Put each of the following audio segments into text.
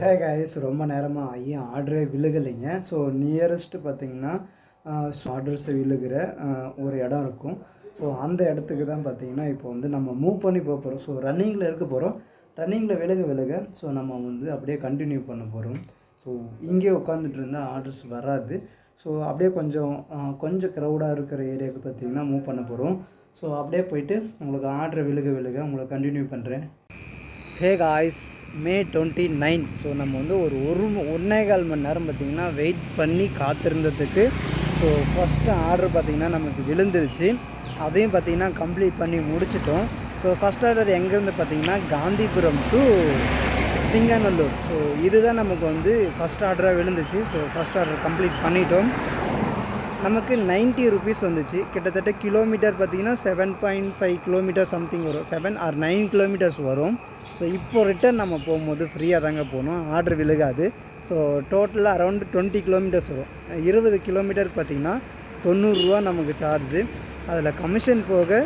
Hey guys, ரொம்ப நேரமாக ஆகி ஆர்டரே விழுகலைங்க. ஸோ நியரஸ்ட்டு பார்த்தீங்கன்னா ஆர்டர்ஸ் விழுகிற ஒரு இடம் இருக்கும். ஸோ அந்த இடத்துக்கு தான் பார்த்தீங்கன்னா இப்போ வந்து நம்ம மூவ் பண்ணி போகிறோம். ஸோ ரன்னிங்கில் இருக்க போகிறோம். ரன்னிங்கில் விழுக ஸோ நம்ம வந்து அப்படியே கண்டினியூ பண்ண போகிறோம். ஸோ இங்கே உட்காந்துட்டு இருந்தால் ஆர்டர்ஸ் வராது. ஸோ அப்படியே கொஞ்சம் க்ரௌடாக இருக்கிற ஏரியாவுக்கு பார்த்தீங்கன்னா மூவ் பண்ண போகிறோம். ஸோ அப்படியே போயிட்டு உங்களுக்கு ஆர்டர் விழுக உங்களை கண்டினியூ பண்ணுறேன். Hey guys, May 29. ஸோ நம்ம வந்து ஒரு 1.25 மணி நேரம் பார்த்திங்கன்னா வெயிட் பண்ணி காத்திருந்ததுக்கு ஸோ ஃபஸ்ட்டு ஆர்டர் பார்த்திங்கன்னா நமக்கு விழுந்துருச்சு. அதையும் பார்த்திங்கன்னா கம்ப்ளீட் பண்ணி முடிச்சிட்டோம். ஸோ ஃபஸ்ட் ஆர்டர் எங்கேருந்து பார்த்திங்கன்னா காந்திபுரம் டு சிங்காநல்லூர். ஸோ இதுதான் நமக்கு வந்து ஃபஸ்ட் ஆர்டராக விழுந்துச்சு. ஸோ ஃபஸ்ட் ஆர்டர் கம்ப்ளீட் பண்ணிட்டோம். நமக்கு 90 ருபீஸ் வந்துச்சு. கிட்டத்தட்ட கிலோமீட்டர் பார்த்திங்கன்னா 7.5 கிலோமீட்டர் சம்திங் வரும். 7 or 9 கிலோமீட்டர்ஸ் வரும். ஸோ இப்போது ரிட்டன் நம்ம போகும்போது ஃப்ரீயாக தாங்க போகணும், ஆர்டர் விழுகாது. ஸோ டோட்டலாக அரௌண்டு 20 கிலோமீட்டர்ஸ் வரும். 20 கிலோமீட்டருக்கு பார்த்திங்கன்னா 90 ரூபா நமக்கு சார்ஜு. அதில் கமிஷன் போக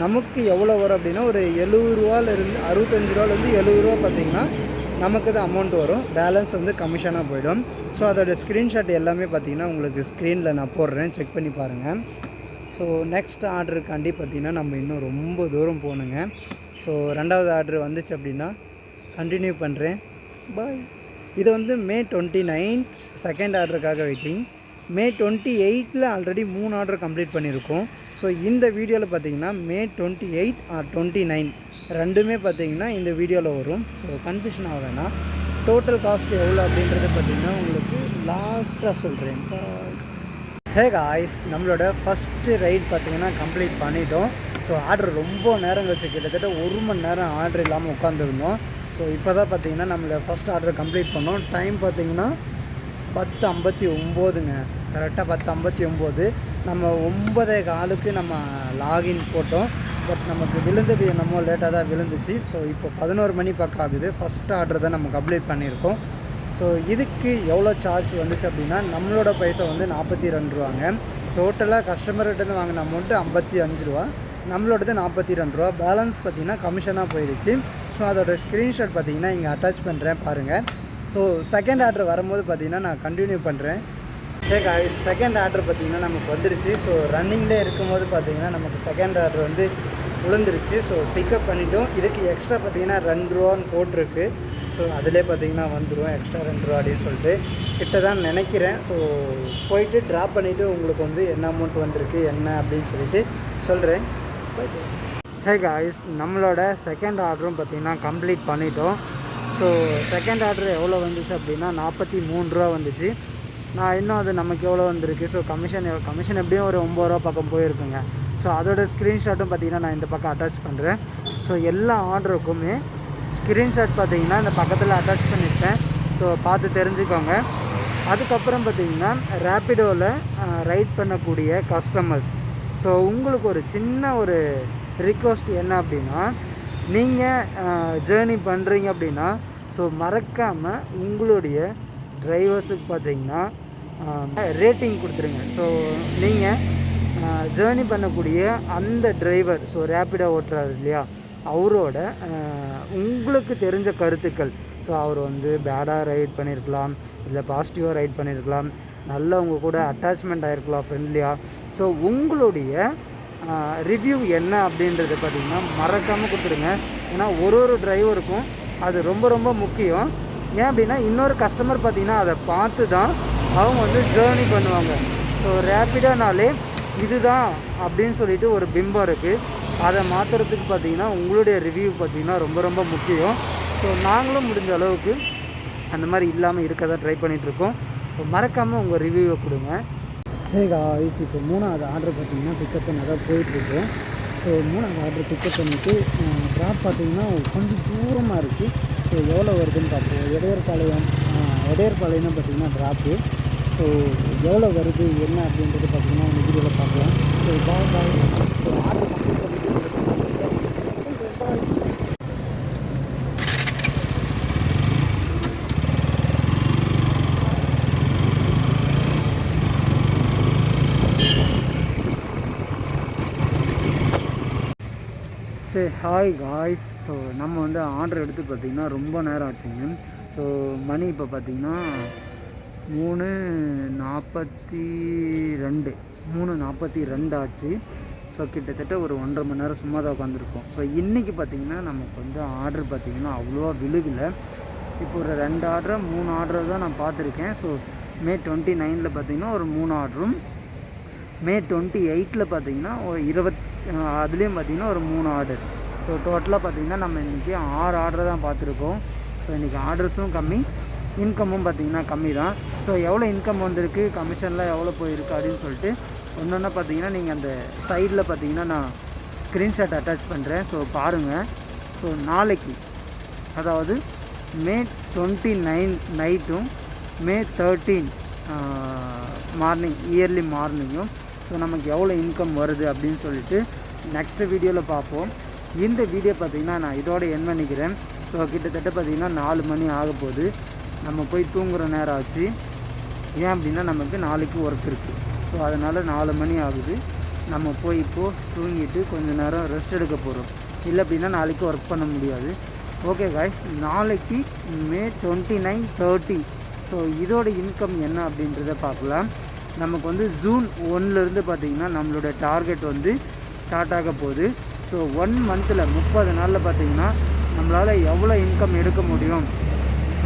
நமக்கு எவ்வளோ வரும் அப்படின்னா ஒரு 70 ரூபாலேருந்து 65 ரூபாலேருந்து 70 ரூபா பார்த்திங்கன்னா நமக்கு தான் அமௌண்ட் வரும். பேலன்ஸ் வந்து கமிஷனாக போயிடும். ஸோ அதோடய ஸ்க்ரீன்ஷாட் எல்லாமே பார்த்திங்கன்னா உங்களுக்கு ஸ்க்ரீனில் நான் போடுறேன், செக் பண்ணி பாருங்கள். ஸோ நெக்ஸ்ட் ஆர்டருக்காண்டி பார்த்திங்கன்னா நம்ம இன்னும் ரொம்ப தூரம் போகணுங்க. ஸோ ரெண்டாவது ஆர்டர் வந்துச்சு அப்படின்னா கண்டினியூ பண்ணுறேன். பாய். இது வந்து May 29 செகண்ட் ஆர்டருக்காக waiting. May 28 already 3 order complete பண்ணியிருக்கோம். ஸோ இந்த வீடியோவில் பார்த்திங்கன்னா May 28 or 29 ரெண்டுமே பார்த்திங்கன்னா இந்த வீடியோவில் வரும். ஸோ கன்ஃபியூஷன் ஆகலைன்னா டோட்டல் காஸ்ட் எவ்வளோ அப்படின்றது பார்த்திங்கன்னா உங்களுக்கு லாஸ்ட்டாக சொல்கிறேன். ஹே காய்ஸ், நம்மளோட ஃபஸ்ட்டு ரைட் பார்த்திங்கன்னா கம்ப்ளீட் பண்ணிட்டோம். ஸோ ஆர்டர் ரொம்ப நேரம் கழிச்சு கிட்டத்தட்ட 1 மணி நேரம் ஆர்டர் இல்லாமல் உட்காந்துருந்தோம். ஸோ இப்போ தான் பார்த்திங்கன்னா நம்மளோட ஃபஸ்ட் ஆர்டர் கம்ப்ளீட் பண்ணோம். டைம் பார்த்திங்கன்னா 10:59ங்க. கரெக்டாக 10:59. நம்ம 9:15க்கு நம்ம லாகின் போட்டோம். பட் நமக்கு விழுந்தது என்னமோ லேட்டாக தான் விழுந்துச்சு. ஸோ இப்போ 11 மணி பக்கம் ஆகுது. ஃபஸ்ட் ஆர்டர் தான் நம்ம கம்ப்ளீட் பண்ணியிருக்கோம். ஸோ இதுக்கு எவ்வளோ சார்ஜ் வந்துச்சு அப்படின்னா நம்மளோட பைசா வந்து 42 ரூபாங்க. டோட்டலாக கஸ்டமர்கிட்டேருந்து வாங்கின அமௌண்ட்டு 55 ரூபா, நம்மளோடது 42 ரூபா. பேலன்ஸ் பார்த்திங்கன்னா கமிஷனாக போயிடுச்சு. ஸோ அதோடய ஸ்க்ரீன்ஷாட் பார்த்திங்கன்னா இங்கே அட்டாச் பண்ணுறேன் பாருங்கள். ஸோ செகண்ட் ஆர்டர் வரும்போது பார்த்திங்கன்னா நான் கண்டினியூ பண்ணுறேன். செகண்ட் ஆர்டர் பார்த்திங்கன்னா நமக்கு வந்துடுச்சு. ஸோ ரன்னிங்லேயே இருக்கும்போது பார்த்திங்கன்னா நமக்கு செகண்ட் ஆர்டர் வந்து விழுந்துருச்சு. ஸோ பிக்கப் பண்ணிட்டோம். இதுக்கு எக்ஸ்ட்ரா பார்த்திங்கன்னா 2 ரூபான்னு போட்டிருக்கு. ஸோ அதிலே பார்த்திங்கன்னா வந்துடும் எக்ஸ்ட்ரா 2 ரூபா அப்படின்னு சொல்லிட்டு கிட்ட தான் நினைக்கிறேன். ஸோ போயிட்டு ட்ராப் பண்ணிவிட்டு உங்களுக்கு வந்து என்ன அமௌண்ட் வந்திருக்கு என்ன அப்படின்னு சொல்லிட்டு சொல்கிறேன். ஹே காய்ஸ், நம்மளோட செகண்ட் ஆர்டரும் பார்த்திங்கன்னா கம்ப்ளீட் பண்ணிட்டோம். ஸோ செகண்ட் ஆர்டர் எவ்வளோ வந்துச்சு அப்படின்னா 43 ரூபா வந்துச்சு. நான் இன்னும் அது நமக்கு எவ்வளோ வந்திருக்கு. ஸோ கமிஷன் எப்படியும் ஒரு 9 ரூபா பக்கம் போயிருக்குங்க. ஸோ அதோட ஸ்க்ரீன்ஷாட்டும் பார்த்திங்கன்னா நான் இந்த பக்கம் அட்டாச் பண்ணுறேன். ஸோ எல்லா ஆர்டருக்குமே ஸ்க்ரீன்ஷாட் பார்த்திங்கன்னா இந்த பக்கத்தில் அட்டாச் பண்ணிட்டேன். ஸோ பார்த்து தெரிஞ்சுக்கோங்க. அதுக்கப்புறம் பார்த்திங்கன்னா ரேப்பிடோவில் ரைட் பண்ணக்கூடிய கஸ்டமர்ஸ், ஸோ உங்களுக்கு ஒரு சின்ன ஒரு ரிக்வெஸ்ட் என்ன அப்படின்னா, நீங்கள் ஜேர்னி பண்ணுறீங்க அப்படின்னா ஸோ மறக்காமல் உங்களுடைய டிரைவர்ஸுக்கு பார்த்திங்கன்னா ரேட்டிங் கொடுத்துருங்க. ஸோ நீங்கள் ஜேர்னி பண்ணக்கூடிய அந்த டிரைவர், ஸோ ரேப்பிடோ ஓட்டுறாரு இல்லையா, அவரோட உங்களுக்கு தெரிஞ்ச கருத்துக்கள், ஸோ அவர் வந்து பேடாக ரைட் பண்ணியிருக்கலாம், இல்லை பாசிட்டிவாக ரைட் பண்ணியிருக்கலாம், நல்ல உங்கள் கூட அட்டாச்மெண்ட் ஆகிருக்கலாம் ஃப்ரெண்ட்லியாக. ஸோ உங்களுடைய ரிவ்யூ என்ன அப்படின்றது பார்த்திங்கன்னா மறக்காமல் கொடுத்துருங்க. ஏன்னா ஒரு டிரைவருக்கும் அது ரொம்ப ரொம்ப முக்கியம். ஏன் அப்படின்னா இன்னொரு கஸ்டமர் பார்த்திங்கன்னா அதை பார்த்து தான் அவங்க வந்து ஜேர்னி பண்ணுவாங்க. ஸோ ரேப்பிடானாலே இதுதான் அப்படின்னு சொல்லிட்டு ஒரு பிம்பம் இருக்குது. அதை மாற்றுறதுக்கு பார்த்திங்கன்னா உங்களுடைய ரிவ்யூ பார்த்திங்கன்னா ரொம்ப ரொம்ப முக்கியம். ஸோ நாங்களும் முடிஞ்ச அளவுக்கு அந்த மாதிரி இல்லாமல் இருக்க தான் ட்ரை பண்ணிகிட்ருக்கோம். ஸோ மறக்காமல் உங்கள் ரிவ்யூவை கொடுங்க. ஹே காய்ஸ், இப்போ 3வது ஆர்டர் பார்த்திங்கன்னா பிக்கப் பண்ண தான் போயிட்டுருக்கு. ஸோ 3வது ஆர்டர் பிக்கப் பண்ணிவிட்டு ட்ராப் பார்த்திங்கன்னா கொஞ்சம் தூரமாக இருக்குது. ஸோ எவ்வளோ வருதுன்னு பார்ப்போம். எடையர்பாளையம் பார்த்திங்கன்னா ட்ராப்பு. ஸோ எவ்வளோ வருது என்ன அப்படின்றது பார்த்திங்கன்னா இந்த வீடியோவில் பார்க்கலாம். So bye. So order complete பண்ணிவிட்டு ஹாய் காய்ஸ். ஸோ நம்ம வந்து ஆர்டர் எடுத்து பார்த்திங்கன்னா ரொம்ப நேரம் ஆச்சுங்க. ஸோ மணி இப்போ பார்த்திங்கன்னா 3:42 ஆச்சு. ஸோ கிட்டத்தட்ட ஒரு 1.5 மணி நேரம் சும்மா தான் உட்காந்துருக்கோம். ஸோ இன்றைக்கி பார்த்திங்கன்னா நமக்கு வந்து ஆர்டர் பார்த்திங்கன்னா அவ்வளோவா விழுகலை. இப்போ ஒரு 2 ஆர்டர் 3 ஆர்டர் தான் நான் பார்த்துருக்கேன். ஸோ May 29 பார்த்திங்கன்னா ஒரு 3 ஆர்டரும், May 28 பார்த்திங்கன்னா ஒரு அதுலேயும் பார்த்திங்கன்னா ஒரு 3 ஆர்டர். ஸோ டோட்டலாக பார்த்திங்கன்னா நம்ம இன்றைக்கி 6 ஆர்டர் தான் பார்த்துருக்கோம். ஸோ இன்றைக்கி ஆர்டர்ஸும் கம்மி, இன்கமும் பார்த்திங்கன்னா கம்மி தான். ஸோ எவ்வளோ இன்கம் வந்திருக்கு, கமிஷன்லாம் எவ்வளோ போயிருக்கு அப்படின்னு சொல்லிட்டு ஒன்று பார்த்திங்கன்னா நீங்கள் அந்த சைடில் பார்த்திங்கன்னா நான் ஸ்க்ரீன்ஷாட் அட்டாச் பண்ணுறேன். ஸோ பாருங்கள். ஸோ நாளைக்கு அதாவது May 29 நைட்டும் May 13 மார்னிங் இயர்லி மார்னிங்கும் ஸோ நமக்கு எவ்வளோ இன்கம் வருது அப்படின்னு சொல்லிட்டு நெக்ஸ்ட்டு வீடியோவில் பார்ப்போம். இந்த வீடியோ பார்த்திங்கன்னா நான் இதோட என் பண்ணிக்கிறேன். ஸோ கிட்டத்தட்ட பார்த்திங்கன்னா 4 மணி ஆக போகுது. நம்ம போய் தூங்குகிற நேரம் ஆச்சு. ஏன் அப்படின்னா நமக்கு நாளைக்கு ஒர்க் இருக்குது. ஸோ அதனால் 4 மணி ஆகுது. நம்ம போய் இப்போது தூங்கிட்டு கொஞ்சம் நேரம் ரெஸ்ட் எடுக்க போகிறோம். இல்லை அப்படின்னா நாளைக்கு ஒர்க் பண்ண முடியாது. ஓகே காய்ஸ், நாளைக்கு May 29, 30 ஸோ இதோட இன்கம் என்ன அப்படின்றத பார்க்கலாம். நமக்கு வந்து June 1 பார்த்திங்கன்னா நம்மளோட டார்கெட் வந்து ஸ்டார்ட் ஆக போகுது. ஸோ 1 மந்தில் 30 நாளில் பார்த்திங்கன்னா நம்மளால் எவ்வளோ இன்கம் எடுக்க முடியும்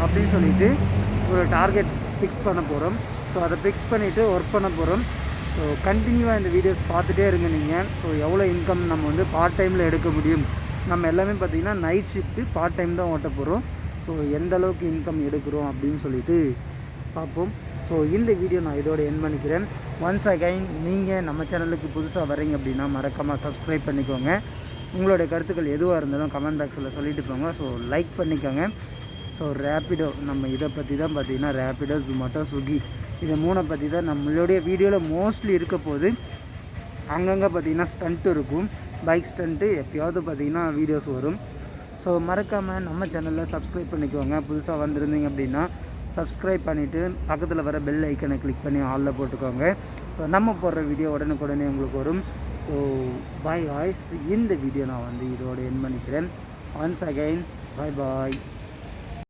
அப்படின்னு சொல்லிட்டு ஒரு டார்கெட் ஃபிக்ஸ் பண்ண போகிறோம். ஸோ அதை ஃபிக்ஸ் பண்ணிவிட்டு ஒர்க் பண்ண போகிறோம். ஸோ கண்டினியூவாக இந்த வீடியோஸ் பார்த்துட்டே இருங்க நீங்கள். ஸோ எவ்வளோ இன்கம் நம்ம வந்து பார்ட் டைமில் எடுக்க முடியும். நம்ம எல்லாமே பார்த்திங்கன்னா நைட் ஷிஃப்ட்டு பார்ட் டைம் தான் ஓட்ட போகிறோம். ஸோ எந்த அளவுக்கு இன்கம் எடுக்கிறோம் அப்படின்னு சொல்லிட்டு பார்ப்போம். ஸோ இந்த வீடியோ நான் இதோட என் பண்ணிக்கிறேன். ஒன்ஸ் அகைன் நீங்கள் நம்ம சேனலுக்கு புதுசாக வரீங்க அப்படின்னா மறக்காமல் சப்ஸ்கிரைப் பண்ணிக்கோங்க. உங்களுடைய கருத்துக்கள் எதுவாக இருந்தாலும் கமெண்ட் பாக்ஸில் சொல்லிட்டு போங்க. ஸோ லைக் பண்ணிக்கோங்க. ஸோ ரேப்பிடோ நம்ம இதை பற்றி தான் பார்த்திங்கன்னா ரேப்பிடோ, ஜொமேட்டோ, ஸ்விக்கி இதை 3 பற்றி தான் நம்மளுடைய வீடியோவில் மோஸ்ட்லி இருக்க போது. அங்கங்கே பார்த்திங்கன்னா ஸ்டண்ட்டு இருக்கும், பைக் ஸ்டண்ட்டு எப்போயாவது பார்த்திங்கன்னா வீடியோஸ் வரும். ஸோ மறக்காமல் நம்ம சேனலில் சப்ஸ்கிரைப் பண்ணிக்கோங்க. புதுசாக வந்திருந்தீங்க அப்படின்னா சப்ஸ்கிரைப் பண்ணிவிட்டு பக்கத்தில் வர பெல் ஐக்கனை கிளிக் பண்ணி ஆலில் போட்டுக்கோங்க. ஸோ நம்ம போடுற வீடியோ உடனுக்குடனே உங்களுக்கு வரும். ஸோ பாய் காய்ஸ், இந்த வீடியோ நான் வந்து இதோட என் பண்ணிக்கிறேன். ஒன்ஸ் அகைன் பாய் பாய்.